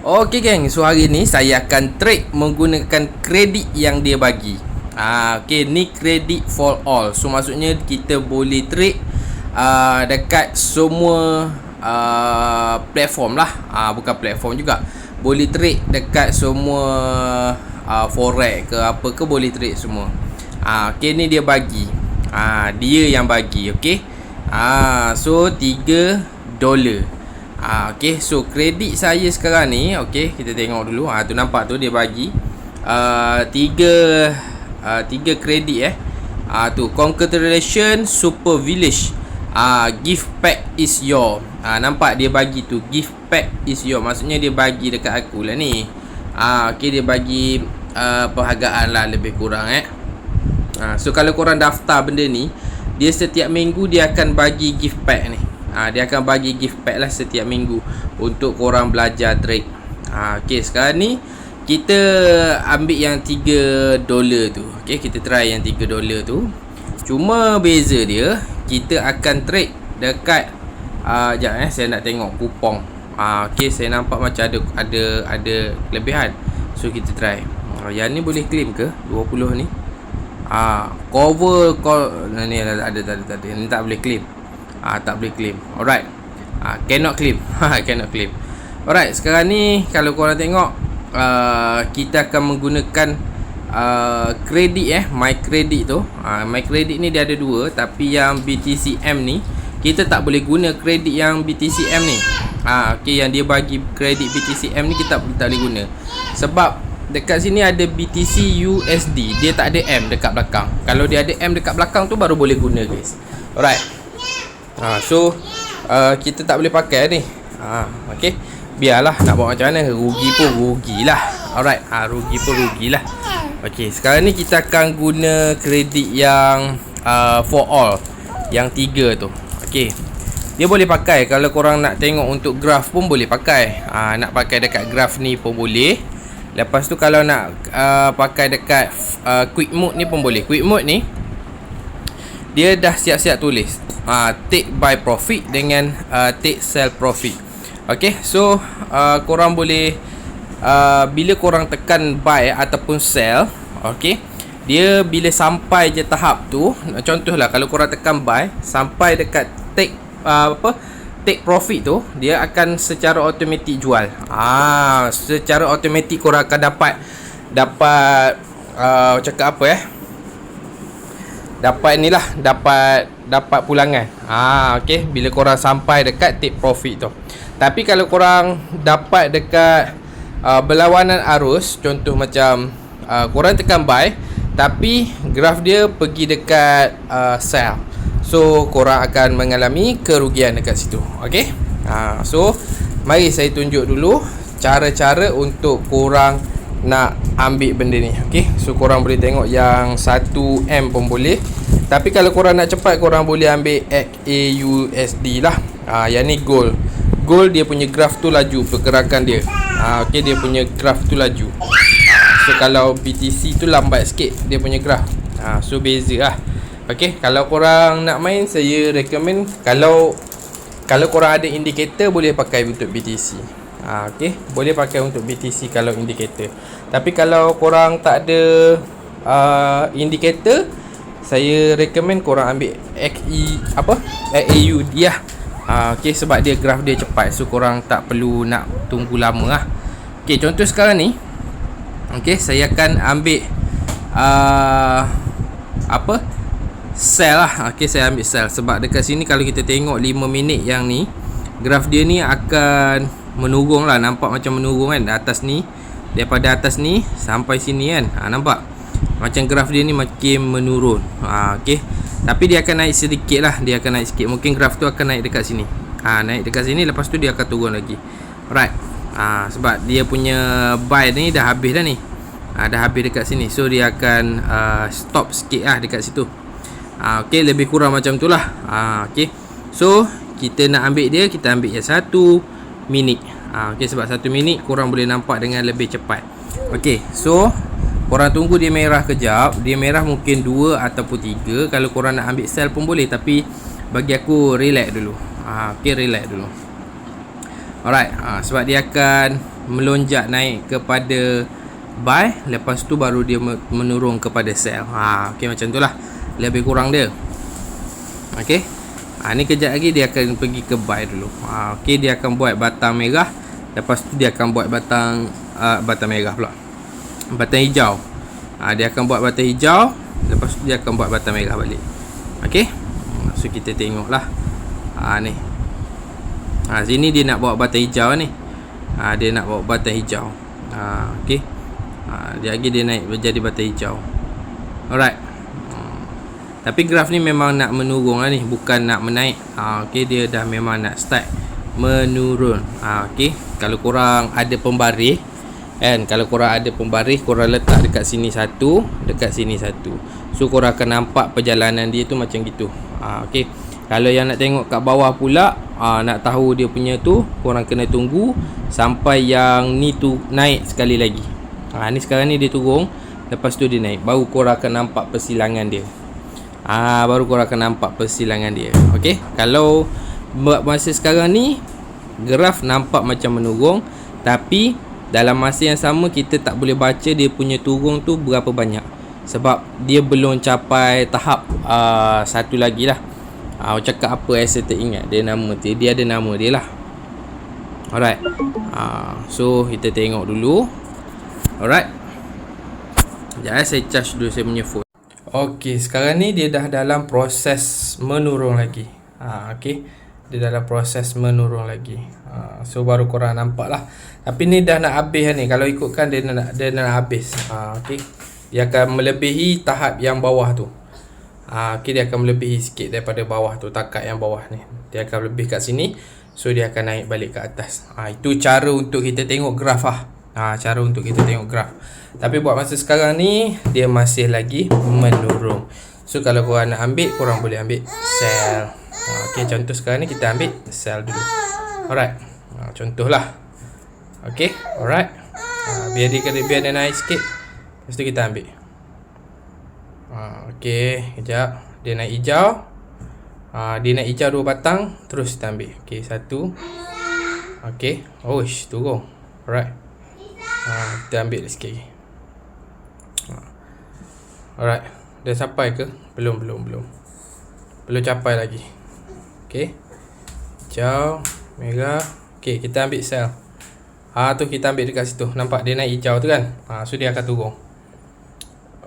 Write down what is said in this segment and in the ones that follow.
Okey geng, so hari ni saya akan trade menggunakan kredit yang dia bagi. Okey, ni kredit for all. So maksudnya kita boleh trade dekat semua platform lah. Bukan platform juga. Boleh trade dekat semua forex ke apa ke, boleh trade semua. Okey, ni dia bagi. Dia yang bagi, okey. So $3. Okay, so kredit saya sekarang ni, okay, kita tengok dulu. Tu nampak tu dia bagi tiga kredit tu. Congratulations Super Village, gift pack is your. Nampak dia bagi tu, gift pack is your. Maksudnya dia bagi dekat aku lah ni. Okay, dia bagi perhargaan lah lebih kurang So kalau korang daftar benda ni, dia setiap minggu dia akan bagi gift pack ni. Dia akan bagi gift pack lah setiap minggu untuk korang belajar trade. Okay, sekarang ni kita ambil yang $3 tu. Okay, kita try yang $3 tu. Cuma beza dia, kita akan trade dekat sekejap saya nak tengok kupon. Okay, saya nampak macam ada kelebihan. So kita try. Yang ni boleh claim ke 20 ni? Cover ni ada. Ni tak boleh claim. Tak boleh claim. Alright. Cannot claim. Cannot claim. Alright, sekarang ni kalau korang tengok, kita akan menggunakan kredit my kredit tu. My kredit ni dia ada dua, tapi yang BTCM ni kita tak boleh guna kredit yang BTCM ni. Okay, yang dia bagi kredit BTCM ni kita tak boleh guna. Sebab dekat sini ada BTC USD, dia tak ada M dekat belakang. Kalau dia ada M dekat belakang tu baru boleh guna, guys. Alright. So kita tak boleh pakai ni. Okay, biarlah, nak buat macam mana. Rugi pun rugilah. Alright, rugi pun rugilah. Okay, sekarang ni kita akan guna kredit yang for all, yang 3 tu. Okay, dia boleh pakai. Kalau korang nak tengok untuk graph pun boleh pakai. Nak pakai dekat graph ni pun boleh. Lepas tu kalau nak pakai dekat quick mode ni pun boleh. Quick mode ni dia dah siap-siap tulis take buy profit dengan take sell profit. Okay, so korang boleh bila korang tekan buy ataupun sell, okay, dia bila sampai je tahap tu, contohlah kalau korang tekan buy sampai dekat take take profit tu, dia akan secara automatik jual. Secara automatik korang akan dapat cakap apa dapat inilah, dapat pulangan. Okay, bila korang sampai dekat take profit tu. Tapi kalau korang dapat dekat berlawanan arus, contoh macam korang tekan buy tapi graf dia pergi dekat sell, so korang akan mengalami kerugian dekat situ. Okay, so mari saya tunjuk dulu cara-cara untuk korang nak ambil benda ni. Okay, so korang boleh tengok yang 1M pun boleh. Tapi kalau korang nak cepat, korang boleh ambil XAUSD lah. Yang ni gold. Gold dia punya graf tu laju pergerakan dia. Okay, dia punya graf tu laju. So kalau BTC tu lambat sikit dia punya graf. So beza lah. Okay, kalau korang nak main, saya recommend kalau korang ada indikator, boleh pakai untuk BTC. Okay, boleh pakai untuk BTC kalau indikator. Tapi kalau korang tak ada indikator, saya recommend korang ambil XAU dia. Okay, sebab dia graf dia cepat, so korang tak perlu nak tunggu lama lah. Okay, contoh sekarang ni, okay, saya akan ambil sell lah. Okay, saya ambil sell sebab dekat sini kalau kita tengok 5 minit yang ni, graf dia ni akan menurun lah. Nampak macam menurun kan, atas ni, daripada atas ni sampai sini kan. Nampak macam graf dia ni makin menurun. Okay, tapi dia akan naik sedikit lah. Dia akan naik sikit. Mungkin graf tu akan naik dekat sini. Naik dekat sini, lepas tu dia akan turun lagi. Alright. Sebab dia punya buy ni dah habis dah ni. Dah habis dekat sini, so dia akan stop sikit lah dekat situ. Okay, lebih kurang macam tu lah. Okay, so kita nak ambil dia, kita ambil yang 1 minit. Okay, sebab 1 minit korang boleh nampak dengan lebih cepat. Okay, so korang tunggu dia merah kejap. Dia merah mungkin 2 ataupun 3. Kalau korang nak ambil sell pun boleh, tapi bagi aku relax dulu. Okay, relax dulu. Alright, sebab dia akan melonjak naik kepada buy, lepas tu baru dia menurun kepada sell. Okey, macam tu lah lebih kurang dia. Okey, ni kejap lagi dia akan pergi ke buy dulu. Okey, dia akan buat batang merah, lepas tu dia akan buat batang merah pula, batang hijau. Dia akan buat batang hijau, lepas tu dia akan buat batang merah balik. Okey, so kita tengok lah. Ni sini dia nak bawa batang hijau ni. Dia nak bawa batang hijau. Okey, dia lagi dia naik menjadi batang hijau. Alright. Tapi graf ni memang nak menurun lah ni, bukan nak menaik. Okey, dia dah memang nak start menurun. Okey, kalau korang ada pembaris kan, kalau korang ada pembaris, korang letak dekat sini satu, dekat sini satu. So korang akan nampak perjalanan dia tu macam gitu. Okey, kalau yang nak tengok kat bawah pula, nak tahu dia punya tu, korang kena tunggu sampai yang ni tu naik sekali lagi. Ni sekarang ni dia turun, lepas tu dia naik, baru korang akan nampak persilangan dia. Baru korang akan nampak persilangan dia. Okey, kalau masa sekarang ni graf nampak macam menurun, tapi dalam masa yang sama kita tak boleh baca dia punya turun tu berapa banyak, sebab dia belum capai tahap satu lagi lah. Cakap apa saya teringat dia nama dia ada nama dia lah. Alright. So kita tengok dulu. Alright. Sekejap saya charge dulu saya punya phone. Okey, sekarang ni dia dah dalam proses menurun lagi. Okey, dia dalam proses menurun lagi. So baru korang nampak lah. Tapi ni dah nak habis ni. Kalau ikutkan dia nak habis. Okey, dia akan melebihi tahap yang bawah tu. Okey, dia akan melebihi sikit daripada bawah tu, takat yang bawah ni. Dia akan lebih kat sini. So dia akan naik balik ke atas. Itu cara untuk kita tengok graf lah. Cara untuk kita tengok graf. Tapi buat masa sekarang ni dia masih lagi menurun. So kalau korang nak ambil, korang boleh ambil sell. Okey, contoh sekarang ni kita ambil sell dulu. Alright. Contohlah. Okey, alright. Biar dia naik sikit. Lepas tu kita ambil. Okey, kejap. Dia naik hijau. Dia naik hijau 2 batang, terus kita ambil. Okey, 1. Okey. Turun. Alright. Kita ambil sikit lagi. Alright. Dah sampai ke? Belum capai lagi. Okey. Hijau, merah. Okey, kita ambil sell. Tu kita ambil dekat situ. Nampak dia naik hijau tu kan? So dia akan turun.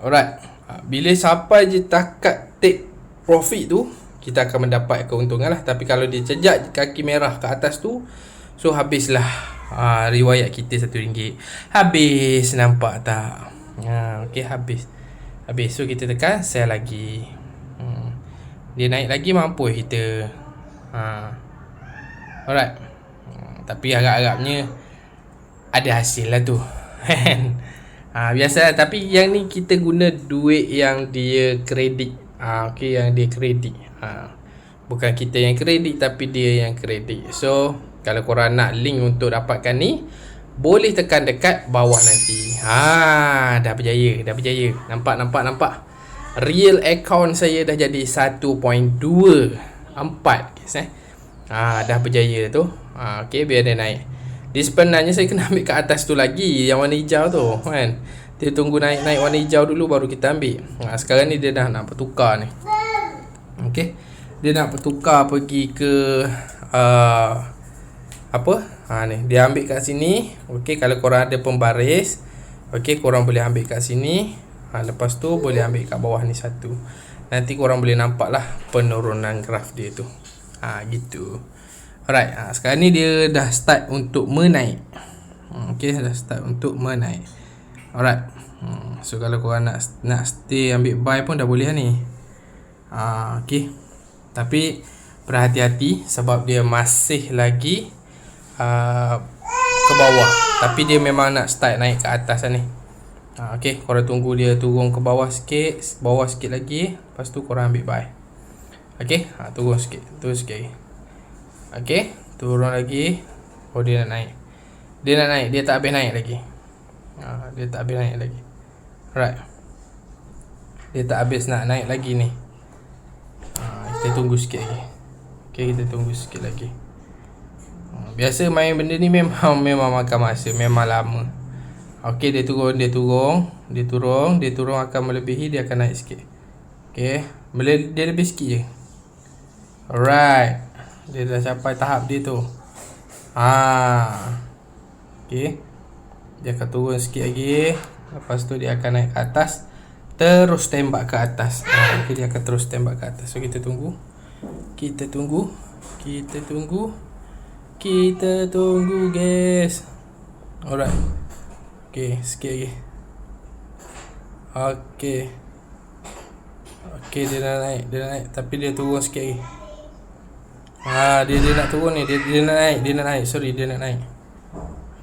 Alright. Bila sampai je takat take profit tu, kita akan mendapat keuntungan lah. Tapi kalau dia cejak kaki merah ke atas tu, so habislah riwayat kita RM1. Habis, nampak tak? Okey, habis. So kita tekan sell lagi. Dia naik lagi, mampu kita. Alright. Tapi harap-harapnya ada hasil lah tu. Biasa, tapi yang ni kita guna duit yang dia kredit. Okey, yang dia kredit. Bukan kita yang kredit, tapi dia yang kredit. So kalau korang nak link untuk dapatkan ni, boleh tekan dekat bawah nanti. Dah berjaya. Nampak. Real account saya dah jadi 1.24 guys. Dah berjaya tu. Okey, biar dia naik. Dia sebenarnya saya kena ambil kat atas tu lagi, yang warna hijau tu kan. Dia tunggu naik warna hijau dulu baru kita ambil. Sekarang ni dia dah nak bertukar ni. Okey, dia nak bertukar pergi ke ni dia ambil kat sini. Okey, kalau korang ada pembaris, okey, korang boleh ambil kat sini. Lepas tu boleh ambil kat bawah ni satu. Nanti korang boleh nampak lah penurunan graf dia tu. Gitu. Alright, sekarang ni dia dah start untuk menaik. Okey, dah start untuk menaik. Alright. So kalau korang nak stay ambil buy pun dah boleh lah ni. Okey. Tapi berhati-hati sebab dia masih lagi ke bawah. Tapi dia memang nak start naik ke atas lah ni. Okey, korang tunggu dia turun ke bawah sikit lagi. Lepas tu korang ambil buy. Okey, turun sikit lagi. Okey, turun lagi. Dia nak naik. Dia tak habis naik lagi. Alright. Dia tak habis nak naik lagi ni. Kita tunggu sikit lagi. Okey, kita tunggu sikit lagi. Biasa main benda ni memang makan masa, memang lama. Okey, dia turun akan melebihi, dia akan naik sikit. Okey, dia lebih sikit je. Alright, dia dah capai tahap dia tu. Okey, dia akan turun sikit lagi. Lepas tu dia akan naik ke atas, terus tembak ke atas. Okey, dia akan terus tembak ke atas. So kita tunggu guys. Alright. Okey, sikit lagi. Okey, dia dah naik, tapi dia turun sikit lagi. Dia nak turun ni, dia nak naik. Sorry, dia nak naik.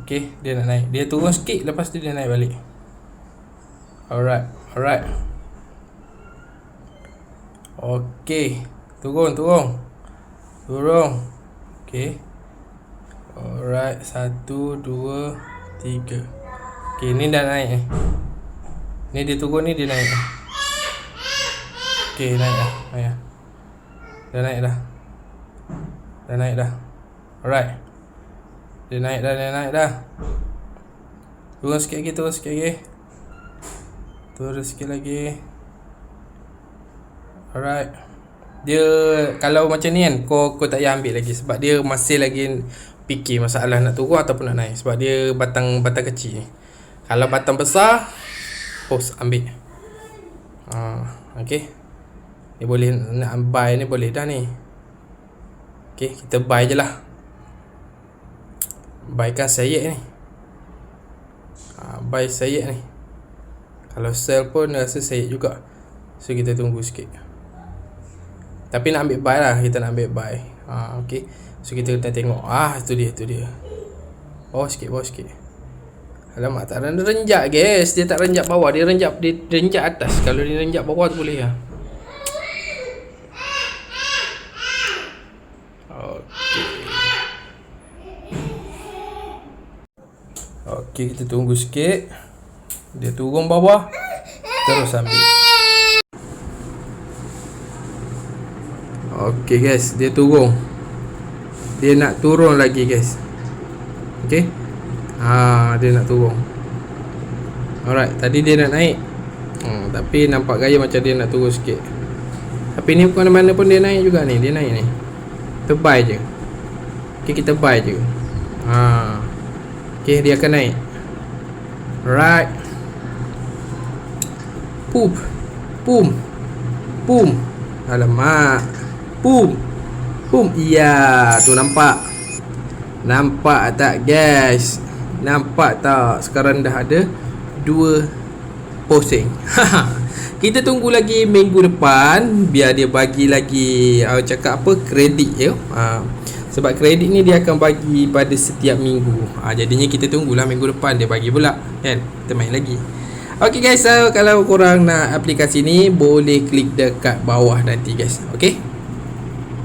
Okey, dia nak naik. Dia turun sikit, lepas tu dia naik balik. Alright. Okey, turun. Okey. Alright, 1 2 3. Okey, ni dah naik ni. Ni dia turun ni, dia naik. Okey, naik dah. Dah naik dah. Alright. Dia naik dah. Turun sikit lagi. Alright. Dia kalau macam ni kan, kau tak payah ambil lagi, sebab dia masih lagi fikir masalah nak turun ataupun nak naik, sebab dia batang kecil. Kalau batang besar, ambil. Okey. Dia boleh nak buy ni, boleh dah ni. Okey, kita buy je lah. Buy kan sayet ni. Buy sayet ni. Kalau sell pun rasa sayet juga. So kita tunggu sikit. Tapi nak ambil buy lah, kita nak ambil buy. Okey. So kita kena tengok. Itu dia. Bawah sikit. Alamak, tak renjak guys. Dia tak renjak bawah, dia renjak atas. Kalau dia renjak bawah tu boleh lah. Okey, kita tunggu sikit. Dia turun bawah, terus ambil. Okey guys, dia turun. Dia nak turun lagi guys. Okey. Dia nak turun. Alright, tadi dia nak naik. Tapi nampak gaya macam dia nak turun sikit. Tapi ni bukan mana pun dia naik juga ni. Dia naik ni. Kita buy je. Okey, kita buy je. Okey, dia akan naik. Right. Boom. Alamak. Boom. Iya, tu nampak. Nampak tak guys? Nampak tak? Sekarang dah ada 2 posing. Kita tunggu lagi minggu depan, biar dia bagi lagi cakap apa, kredit ya. Sebab kredit ni dia akan bagi pada setiap minggu. Jadinya kita tunggulah minggu depan dia bagi pula kan. Kita main lagi. Okey guys, kalau korang nak aplikasi ni, boleh klik dekat bawah nanti guys. Okey.